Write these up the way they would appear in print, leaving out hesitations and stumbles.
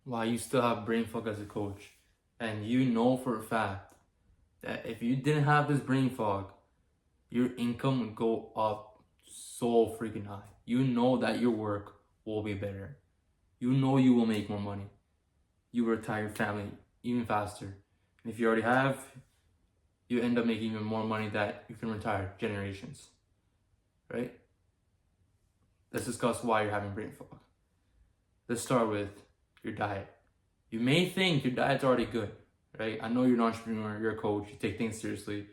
why you still have brain fog as a coach. And you know for a fact that if you didn't have this brain fog, your income would go up so freaking high. You know that your work will be better. You know you will make more money. You will retire your family even faster. And if you already have, you end up making even more money that you can retire generations. Right? Let's discuss why you're having brain fog. Let's start with your diet. You may think your diet's already good, right? I know you're an entrepreneur, you're a coach, you take things seriously.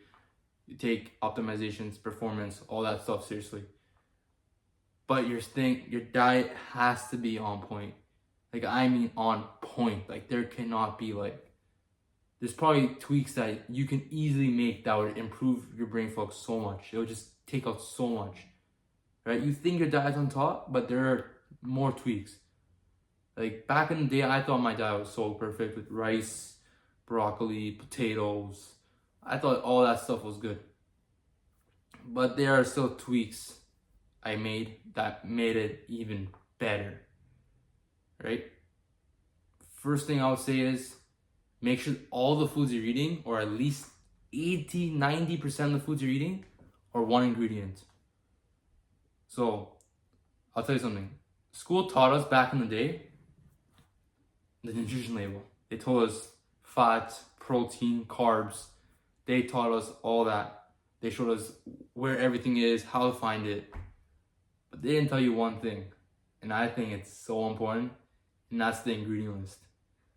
You take optimizations, performance, all that stuff seriously. But your diet has to be on point. Like, I mean on point. Like, there cannot be there's probably tweaks that you can easily make that would improve your brain fog so much. It would just take out so much, right? You think your diet's on top, but there are more tweaks. Like, back in the day, I thought my diet was so perfect with rice, broccoli, potatoes. I thought all that stuff was good. But there are still tweaks I made that made it even better, right? First thing I would say is make sure all the foods you're eating, or at least 80-90% of the foods you're eating, are one ingredient. So, I'll tell you something. School taught us back in the day the nutrition label. They told us fat, protein, carbs. They taught us all that. They showed us where everything is, how to find it. But they didn't tell you one thing. And I think it's so important. And that's the ingredient list.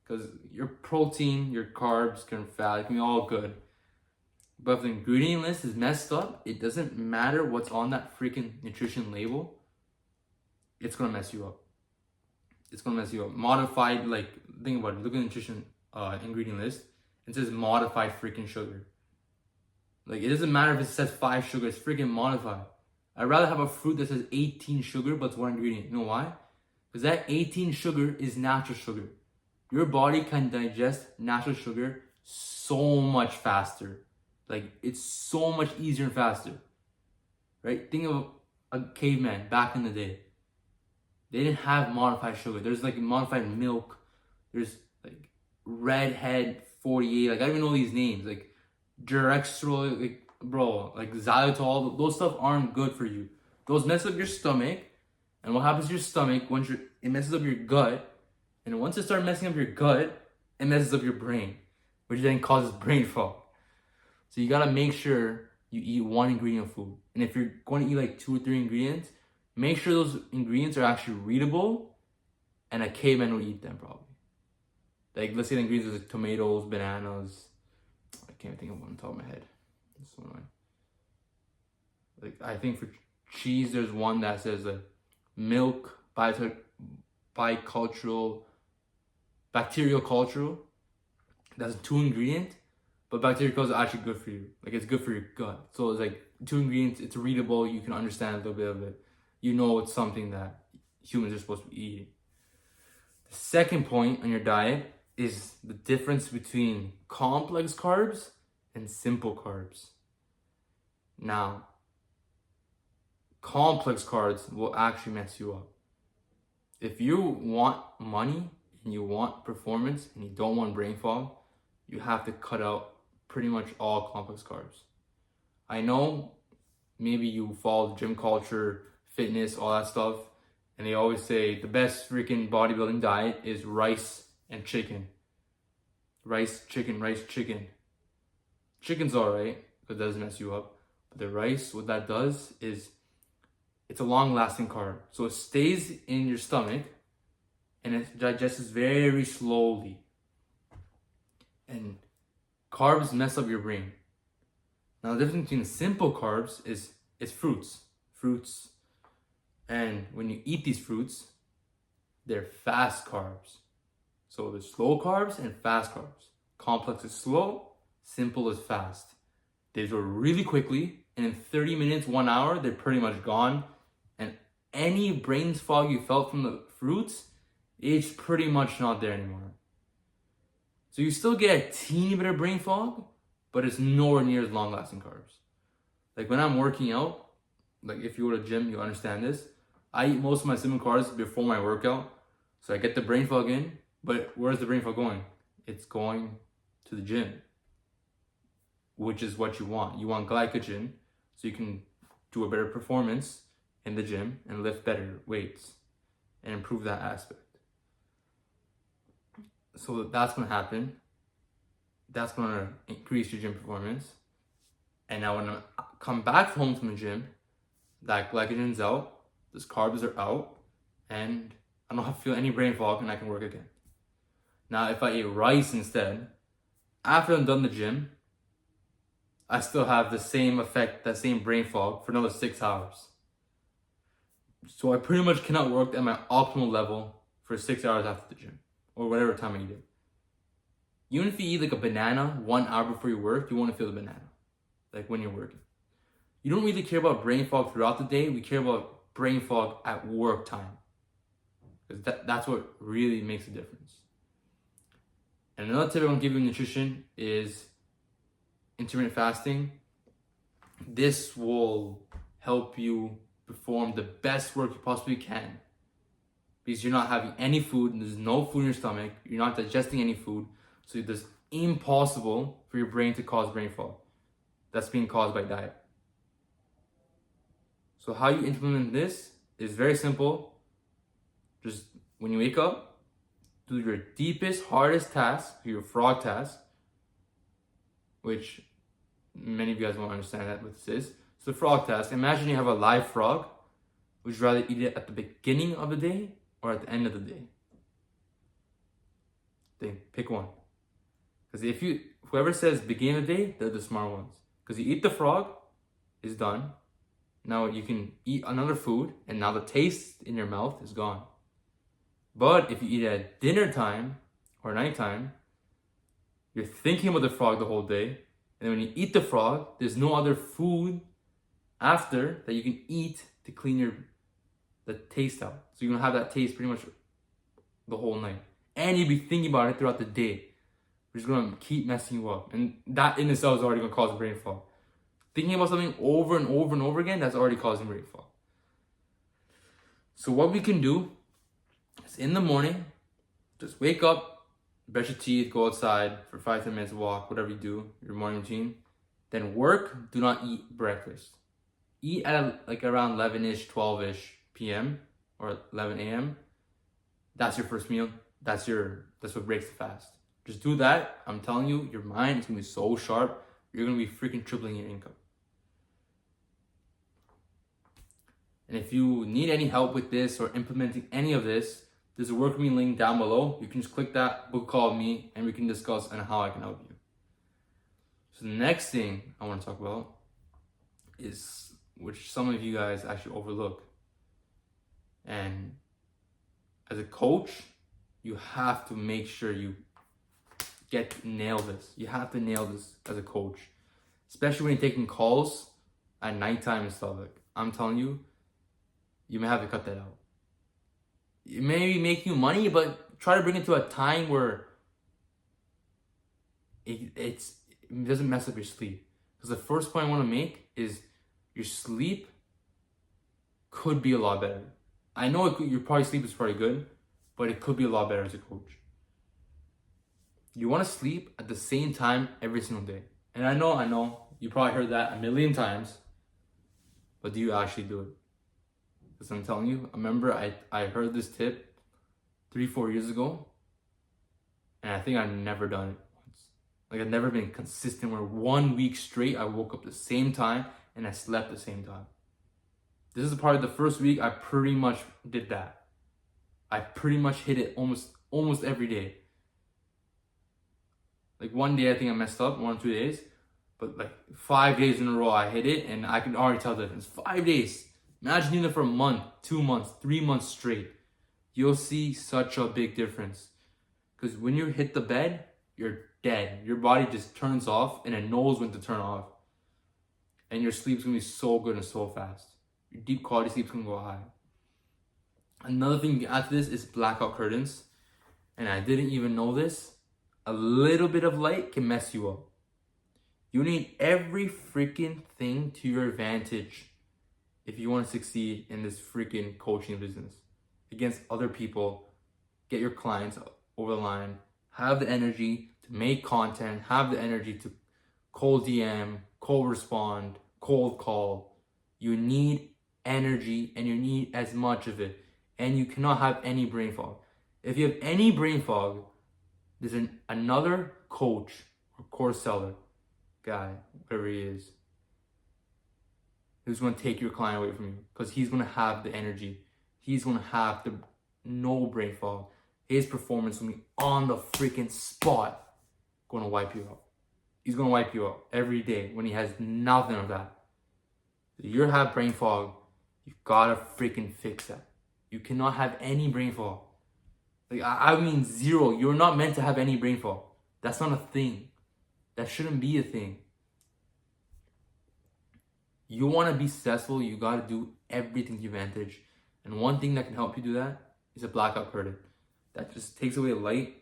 Because your protein, your carbs, your fat, it can be all good. But if the ingredient list is messed up, it doesn't matter what's on that freaking nutrition label. It's going to mess you up. It's going to mess you up. Modified, think about it. Look at the nutrition ingredient list. It says modified freaking sugar. It doesn't matter if it says 5 sugar. It's freaking modified. I'd rather have a fruit that says 18 sugar, but it's one ingredient. You know why? Because that 18 sugar is natural sugar. Your body can digest natural sugar so much faster. It's so much easier and faster. Right? Think of a caveman back in the day. They didn't have modified sugar. There's modified milk. There's Redhead 48. I don't even know these names. Dirextrol, xylitol. Those stuff aren't good for you. Those mess up your stomach. And what happens to your stomach it messes up your gut. And once it starts messing up your gut, it messes up your brain, which then causes brain fog. So you gotta make sure you eat one ingredient of food. And if you're going to eat 2 or 3 ingredients, make sure those ingredients are actually readable, and a caveman will eat them probably. Let's say the ingredients are tomatoes, bananas. I can't think of one on top of my head. That's so annoying. I think for cheese, there's one that says milk, bacterial cultural. That's a 2 ingredient, but bacterial culture is actually good for you. It's good for your gut. So it's 2 ingredients. It's readable. You can understand a little bit of it. You know it's something that humans are supposed to be eating. The second point on your diet is the difference between complex carbs and simple carbs. Now, complex carbs will actually mess you up. If you want money and you want performance and you don't want brain fog, you have to cut out pretty much all complex carbs. I know maybe you follow gym culture, fitness, all that stuff, and they always say the best freaking bodybuilding diet is rice and chicken. Rice, chicken, rice, chicken. Chicken's alright, because it doesn't mess you up. But the rice, what that does is it's a long-lasting carb. So it stays in your stomach and it digests very slowly. And carbs mess up your brain. Now the difference between simple carbs is fruits. Fruits. And when you eat these fruits, they're fast carbs. So there's slow carbs and fast carbs. Complex is slow, simple is fast. They go really quickly, and in 30 minutes, 1 hour, they're pretty much gone. And any brain fog you felt from the fruits, it's pretty much not there anymore. So you still get a teeny bit of brain fog, but it's nowhere near as long-lasting carbs. When I'm working out, if you go to the gym, you'll understand this. I eat most of my simple carbs before my workout, so I get the brain fog in, But where's the brain fog going? It's going to the gym, which is what you want. You want glycogen so you can do a better performance in the gym and lift better weights and improve that aspect. So that's going to happen. That's going to increase your gym performance. And now when I come back home from the gym, that glycogen's out, those carbs are out, and I don't have to feel any brain fog and I can work again. Now, if I eat rice instead, after I'm done the gym, I still have the same effect, that same brain fog for another 6 hours. So I pretty much cannot work at my optimal level for 6 hours after the gym, or whatever time I eat it. Even if you eat like a banana 1 hour before you work, you want to feel the banana, like when you're working. You don't really care about brain fog throughout the day. We care about brain fog at work time, because that's what really makes a difference. And another tip I want to give you in nutrition is intermittent fasting. This will help you perform the best work you possibly can, because you're not having any food and there's no food in your stomach. You're not digesting any food. So it's impossible for your brain to cause brain fog. That's being caused by diet. So how you implement this is very simple. Just when you wake up, do your deepest, hardest task, your frog task, which many of you guys won't understand what this is. So the frog task, imagine you have a live frog. Would you rather eat it at the beginning of the day or at the end of the day? Pick one. Because whoever says beginning of the day, they're the smart ones. Because you eat the frog, it's done. Now you can eat another food, and now the taste in your mouth is gone. But if you eat at dinner time or nighttime, you're thinking about the frog the whole day. And when you eat the frog, there's no other food after that you can eat to clean the taste out. So you're gonna have that taste pretty much the whole night. And you'll be thinking about it throughout the day, which is gonna keep messing you up. And that in itself is already gonna cause a brain fog. Thinking about something over and over and over again, that's already causing brain fog. So what we can do is in the morning, just wake up, brush your teeth, go outside for 5-10 minutes, walk, whatever you do, your morning routine. Then work, do not eat breakfast. Eat at like around 11-ish, 12-ish p.m. or 11 a.m. That's your first meal. That's what breaks the fast. Just do that. I'm telling you, your mind is gonna be so sharp. You're gonna be freaking tripling your income. And if you need any help with this or implementing any of this, there's a work with me link down below. You can just click that, book a call with me, and we can discuss on how I can help you. So the next thing I want to talk about is, which some of you guys actually overlook. And as a coach, you have to make sure you nail this. You have to nail this as a coach, especially when you're taking calls at nighttime and stuff. Like, I'm telling you, you may have to cut that out. It may make you money, but try to bring it to a time where it doesn't mess up your sleep. Because the first point I want to make is your sleep could be a lot better. I know your sleep is probably good, but it could be a lot better as a coach. You want to sleep at the same time every single day. And I know, you probably heard that a million times, but do you actually do it? Because I'm telling you, I remember I heard this tip 3-4 years ago, and I think I've never done it once. Like, I've never been consistent where 1 week straight I woke up the same time and I slept the same time. This is probably the first week I pretty much did that. I pretty much hit it almost every day. Like, one day I think I messed up, 1 or 2 days, but like 5 days in a row I hit it, and I can already tell the difference. 5 days. Imagine doing it for a month, 2 months, 3 months straight. You'll see such a big difference. Because when you hit the bed, you're dead. Your body just turns off and it knows when to turn off. And your sleep's gonna be so good and so fast. Your deep quality sleep's gonna go high. Another thing you can add to this is blackout curtains. And I didn't even know this. A little bit of light can mess you up. You need every freaking thing to your advantage if you want to succeed in this freaking coaching business against other people, get your clients over the line, have the energy to make content, have the energy to cold DM, cold respond, cold call. You need energy and you need as much of it. And you cannot have any brain fog. If you have any brain fog, there's another coach or course seller, guy, whatever he is, who's going to take your client away from you because he's going to have the energy. He's going to have the no brain fog. His performance will be on the freaking spot, going to wipe you out. He's going to wipe you out every day when he has nothing of that. If you have brain fog, you got to freaking fix that. You cannot have any brain fog. Like, I mean zero. You're not meant to have any brain fog. That's not a thing. That shouldn't be a thing. You want to be successful, you got to do everything to your advantage. And one thing that can help you do that is a blackout curtain. That just takes away the light.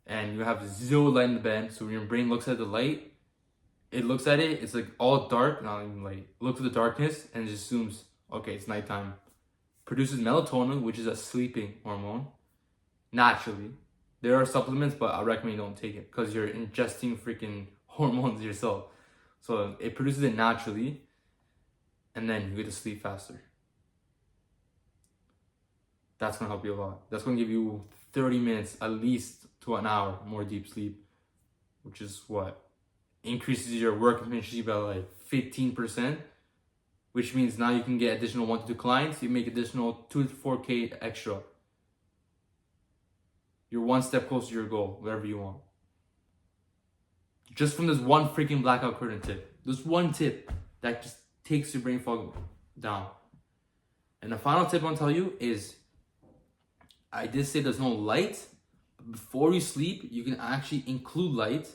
And you have zero light in the bed. So when your brain looks at the light, it looks at it, it's like all dark, not even light. It looks at the darkness and it just assumes, okay, it's nighttime. Produces melatonin, which is a sleeping hormone, naturally. There are supplements, but I recommend you don't take it because you're ingesting freaking hormones yourself. So it produces it naturally, and then you get to sleep faster. That's going to help you a lot. That's going to give you 30 minutes, at least to an hour, more deep sleep, which is what? Increases your work efficiency by like 15%, which means now you can get additional 1 to 2 clients. You make additional 2 to 4K extra. You're one step closer to your goal, whatever you want. Just from this one freaking blackout curtain tip. This one tip that just takes your brain fog down. And the final tip I'll tell you is, I did say there's no light. Before you sleep, you can actually include light.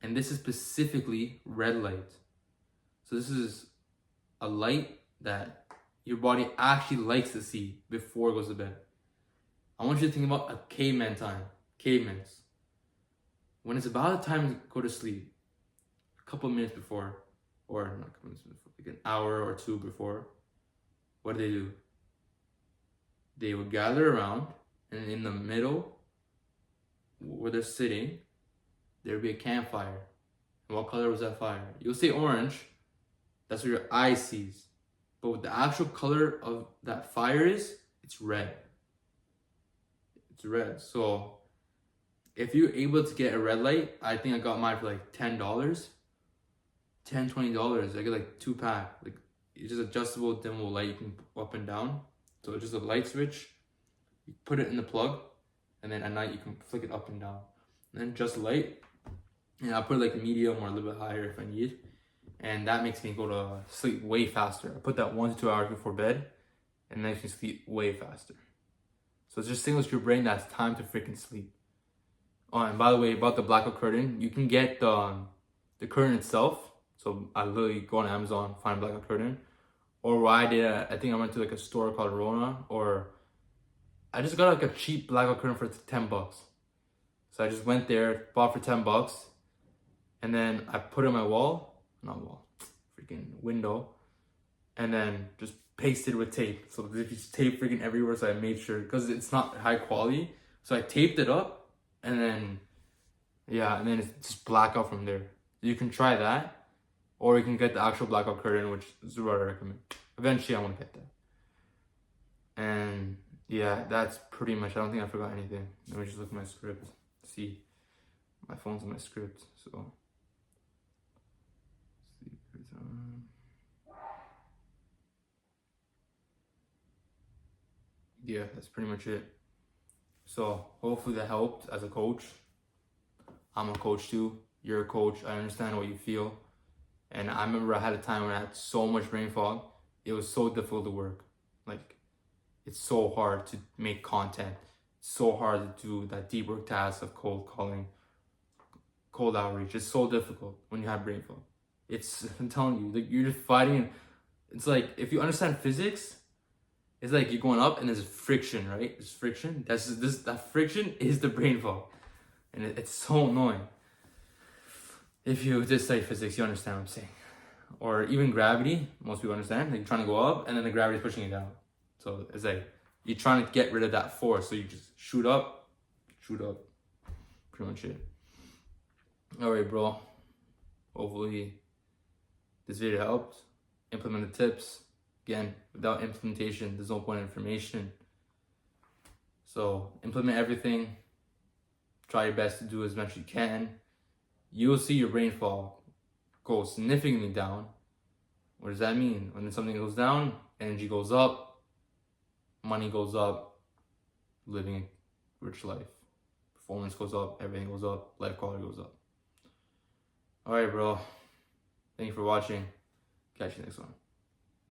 And this is specifically red light. So this is a light that your body actually likes to see before it goes to bed. I want you to think about a caveman time. Cavemen's. When it's about the time to go to sleep, a couple of minutes before, or not a couple minutes before, like an hour or two before, what do? They would gather around, and in the middle, where they're sitting, there would be a campfire. And what color was that fire? You'll say orange, that's what your eye sees. But what the actual color of that fire is, it's red. It's red. So if you're able to get a red light, I think I got mine for like $10. $10, $20. I get like 2-pack. Like, it's just adjustable dimmable light you can up and down. So it's just a light switch. You put it in the plug, and then at night you can flick it up and down. And then just light. And I'll put it like medium or a little bit higher if I need. And that makes me go to sleep way faster. I put that 1 to 2 hours before bed, and it makes me sleep way faster. So it just signals to your brain that it's time to freaking sleep. Oh, and by the way, about the blackout curtain, you can get the curtain itself. So I literally go on Amazon, find a blackout curtain. Or what I did, I think I went to like a store called Rona, or I just got like a cheap blackout curtain for $10. So I just went there, bought for $10, and then I put it on my freaking window, and then just pasted with tape. So there's just tape freaking everywhere. So I made sure, because it's not high quality, so I taped it up, and then it's just blackout from there. You can try that, or you can get the actual blackout curtain, which is what I recommend. Eventually I want to get that. And yeah, that's pretty much, I don't think I forgot anything. Let me just look at my script. See, my phone's in my script, so. Yeah, that's pretty much it. So hopefully that helped as a coach. I'm a coach too. You're a coach. I understand what you feel. And I remember I had a time when I had so much brain fog. It was so difficult to work. Like, it's so hard to make content. It's so hard to do that deep work task of cold calling, cold outreach. It's so difficult when you have brain fog. I'm telling you, like, you're just fighting. It's like, if you understand physics, it's like you're going up and there's friction, right? There's friction. That friction is the brain fog. And it's so annoying. If you just study physics, you understand what I'm saying. Or even gravity, most people understand. Like, you're trying to go up and then the gravity is pushing you down. So it's like you're trying to get rid of that force. So you just shoot up, shoot up. Pretty much it. Alright, bro. Hopefully this video helped. Implement the tips. Again, without implementation, there's no point in information. So implement everything. Try your best to do as much as you can. You'll see your brain fog go significantly down. What does that mean? When something goes down, energy goes up, money goes up, living a rich life. Performance goes up, everything goes up, life quality goes up. Alright, bro. Thank you for watching. Catch you next one.